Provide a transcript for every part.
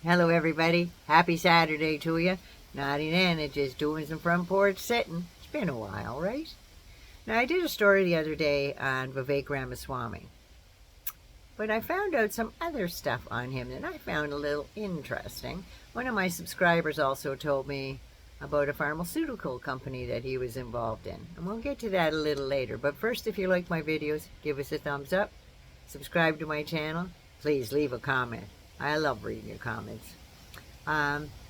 Hello, everybody. Happy Saturday to you. Nodding in and just doing some front porch sitting. It's been a while, right? Now, I did a story the other day on Vivek Ramaswamy, but I found out some other stuff on him that I found a little interesting. One of my subscribers also told me about a pharmaceutical company that he was involved in, and we'll get to that a little later. But first, if you like my videos, give us a thumbs up, subscribe to my channel, please leave a comment. I love reading your comments.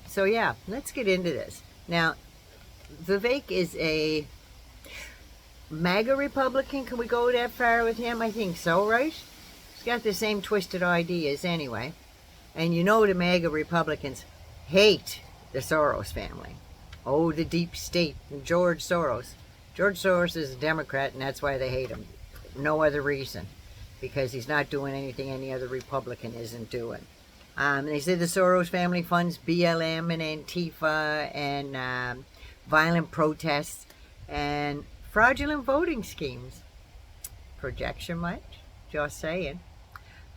So yeah, let's get into this. Now, Vivek is a MAGA Republican. Can we go that far with him? I think so, right? He's got the same twisted ideas anyway. And you know the MAGA Republicans hate the Soros family. Oh, the deep state and George Soros. George Soros is a Democrat, and that's why they hate him. No other reason. Because he's not doing anything any other Republican isn't doing. They say the Soros family funds BLM and Antifa and violent protests and fraudulent voting schemes. Projection much? Just saying.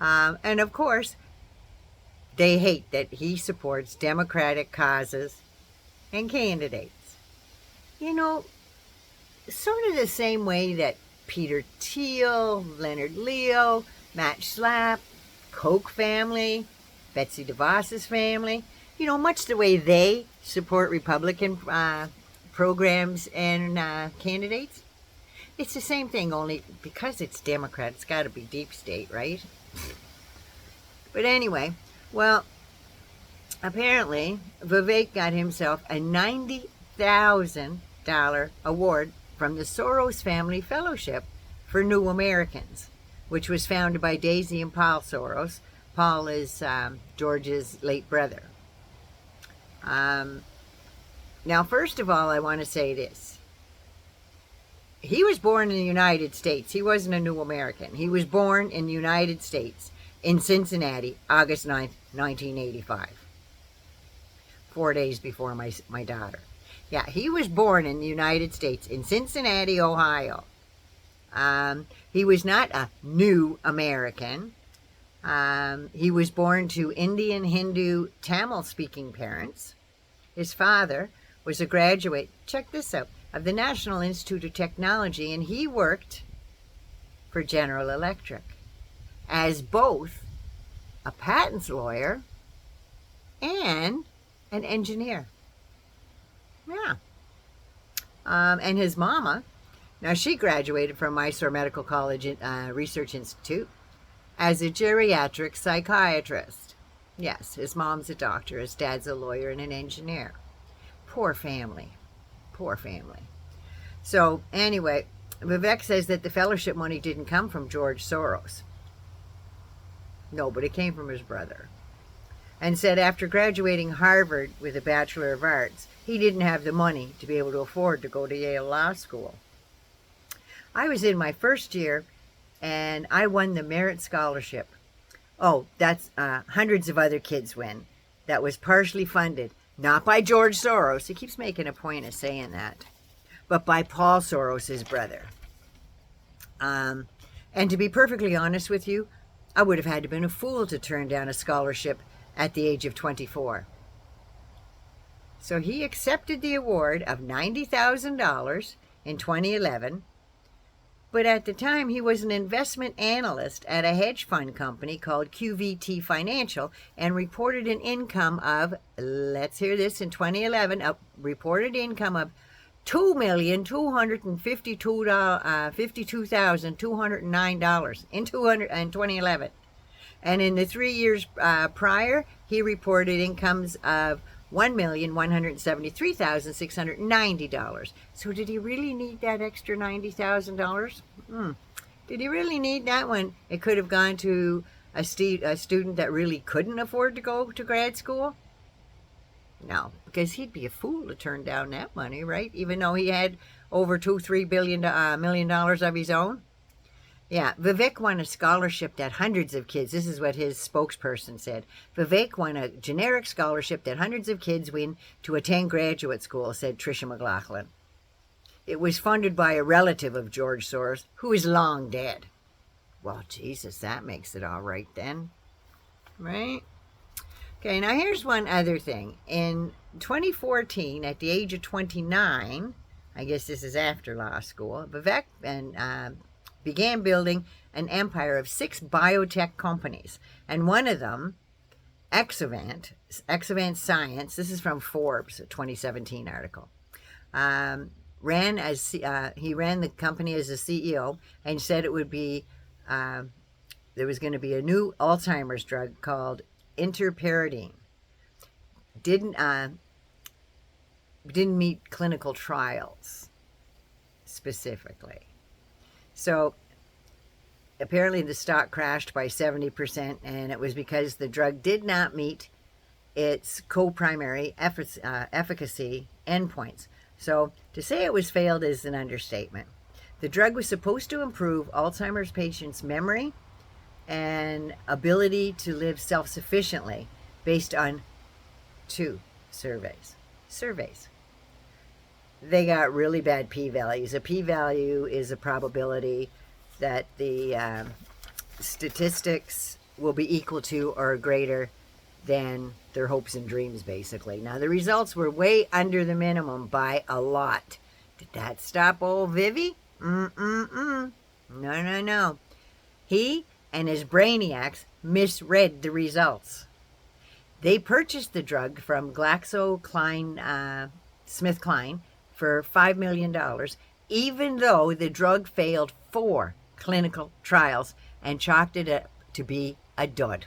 And of course, they hate that he supports Democratic causes and candidates. You know, sort of the same way that Peter Thiel, Leonard Leo, Matt Schlapp, Koch family, Betsy DeVos's family, you know, much the way they support Republican programs and candidates. It's the same thing, only because it's Democrat, it's got to be deep state, right? But anyway, well, apparently Vivek got himself a $90,000 award from the Soros Family Fellowship for New Americans, which was founded by Daisy and Paul Soros. Paul is George's late brother. Now, first of all, I want to say this. He was born in the United States. He wasn't a New American. He was born in the United States in Cincinnati, August 9th, 1985. 4 days before my daughter. Yeah, he was born in the United States in Cincinnati, Ohio. He was not a New American. He was born to Indian, Hindu, Tamil-speaking parents. His father was a graduate, check this out, of the National Institute of Technology, and he worked for General Electric as both a patents lawyer and an engineer. Yeah. And his mama, now she graduated from Mysore Medical College Research Institute as a geriatric psychiatrist. Yes, his mom's a doctor, his dad's a lawyer and an engineer. Poor family. Poor family. So anyway, Vivek says that the fellowship money didn't come from George Soros. No, but it came from his brother. And said after graduating Harvard with a Bachelor of Arts, he didn't have the money to be able to afford to go to Yale Law School. I was in my first year, and I won the Merit Scholarship. Oh, that's hundreds of other kids win. That was partially funded, not by George Soros. He keeps making a point of saying that, but by Paul Soros' brother. And to be perfectly honest with you, I would have had to have been a fool to turn down a scholarship at the age of 24. So he accepted the award of $90,000 in 2011, but at the time he was an investment analyst at a hedge fund company called QVT Financial and reported an income of, let's hear this, in 2011, a reported income of $2,252,209 in 2011. And in the 3 years prior, he reported incomes of $1,173,690. So did he really need that extra $90,000? Did he really need that when it could have gone to a student that really couldn't afford to go to grad school? No, because he'd be a fool to turn down that money, right? Even though he had over $2-3 million of his own. Yeah, Vivek won a scholarship that hundreds of kids, this is what his spokesperson said, Vivek won a generic scholarship that hundreds of kids win to attend graduate school, said Tricia McLaughlin. It was funded by a relative of George Soros, who is long dead. Well, Jesus, that makes it all right then, right? Okay, now here's one other thing. In 2014, at the age of 29, I guess this is after law school, Vivek began building an empire of 6 biotech companies. And one of them, Exovant Science, this is from Forbes, a 2017 article, he ran the company as a CEO and said it would be, there was going to be a new Alzheimer's drug called Interperidine. Didn't meet clinical trials specifically. So apparently the stock crashed by 70%, and it was because the drug did not meet its co-primary efficacy endpoints. So to say it was failed is an understatement. The drug was supposed to improve Alzheimer's patients' memory and ability to live self-sufficiently based on 2 surveys. They got really bad p-values. A p-value is a probability that the statistics will be equal to or greater than their hopes and dreams, basically. Now, the results were way under the minimum by a lot. Did that stop old Vivi? No. He and his brainiacs misread the results. They purchased the drug from GlaxoSmithKline for $5 million, even though the drug failed 4 clinical trials and chalked it up to be a dud.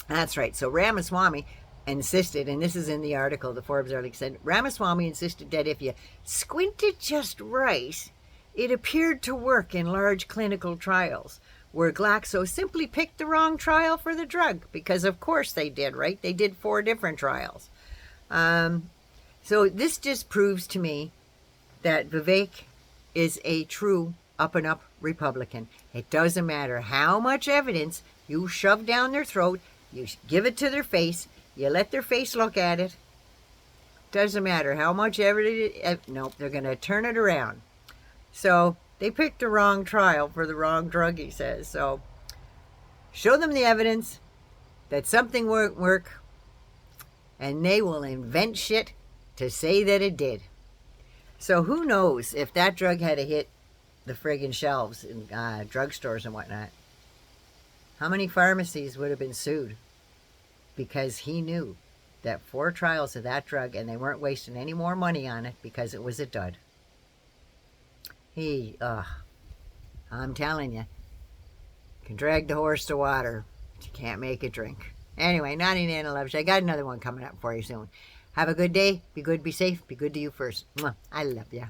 That's right. So Ramaswamy insisted, and this is in the article, the Forbes article said, Ramaswamy insisted that if you squinted just right, it appeared to work in large clinical trials, where Glaxo simply picked the wrong trial for the drug, because of course they did, right? They did 4 different trials. So this just proves to me that Vivek is a true up-and-up Republican. It doesn't matter how much evidence you shove down their throat, you give it to their face, you let their face look at it. Doesn't matter how much evidence, nope, they're going to turn it around. So they picked the wrong trial for the wrong drug, he says. So show them the evidence that something won't work, and they will invent shit to say that it did. So who knows if that drug had hit the friggin' shelves in drugstores and whatnot. How many pharmacies would have been sued? Because he knew that 4 trials of that drug, and they weren't wasting any more money on it because it was a dud. I'm telling you, can drag the horse to water, but you can't make it drink. Anyway, Naughty Nana loves you. I got another one coming up for you soon. Have a good day. Be good, be safe, be good to you first. Mwah. I love you.